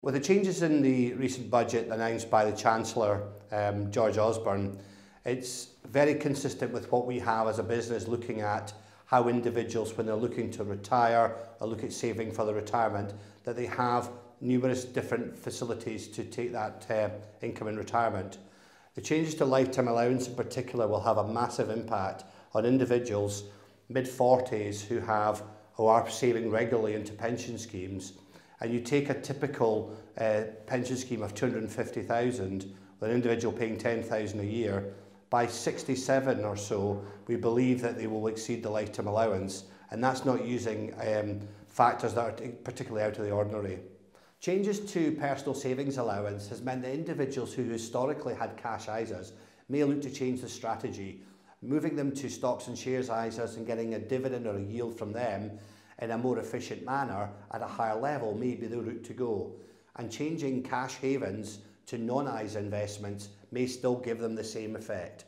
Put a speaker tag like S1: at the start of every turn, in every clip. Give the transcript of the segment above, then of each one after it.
S1: With the changes in the recent budget announced by the Chancellor George Osborne, it's very consistent with what we have as a business looking at how individuals, when they're looking to retire or look at saving for their retirement, that they have numerous different facilities to take that income in retirement. The changes to lifetime allowance in particular will have a massive impact on individuals mid-40s who have or are saving regularly into pension schemes. And you take a typical pension scheme of 250,000 with an individual paying 10,000 a year, by 67 or so, we believe that they will exceed the lifetime allowance, and that's not using factors that are particularly out of the ordinary. Changes to personal savings allowance has meant that individuals who historically had cash ISAs may look to change the strategy, moving them to stocks and shares ISAs and getting a dividend or a yield from them in a more efficient manner at a higher level may be the route to go. And changing cash havens to non-ISA investments may still give them the same effect.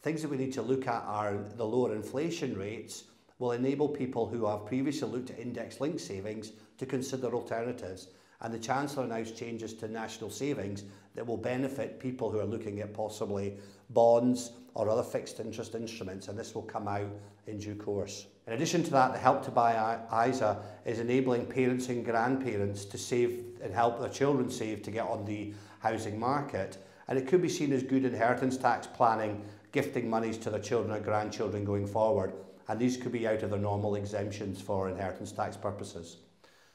S1: Things that we need to look at are the lower inflation rates will enable people who have previously looked at index-linked savings to consider alternatives. And the Chancellor announced changes to national savings that will benefit people who are looking at possibly bonds or other fixed interest instruments, and this will come out in due course. In addition to that, the Help to Buy ISA is enabling parents and grandparents to save and help their children save to get on the housing market, and it could be seen as good inheritance tax planning, gifting monies to their children or grandchildren going forward, and these could be out of their normal exemptions for inheritance tax purposes.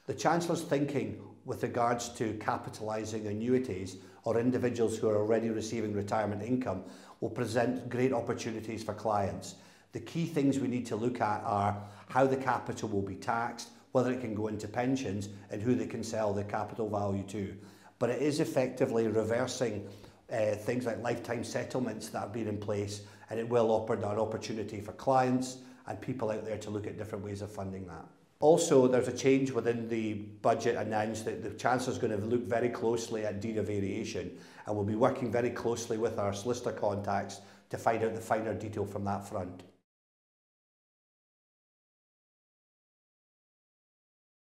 S1: The Chancellor's thinking with regards to capitalising annuities or individuals who are already receiving retirement income will present great opportunities for clients. The key things we need to look at are how the capital will be taxed, whether it can go into pensions, and who they can sell the capital value to. But it is effectively reversing things like lifetime settlements that have been in place, and it will offer an opportunity for clients and people out there to look at different ways of funding that. Also, there's a change within the budget announced that the Chancellor is going to look very closely at deed of variation, and we'll be working very closely with our solicitor contacts to find out the finer detail from that front.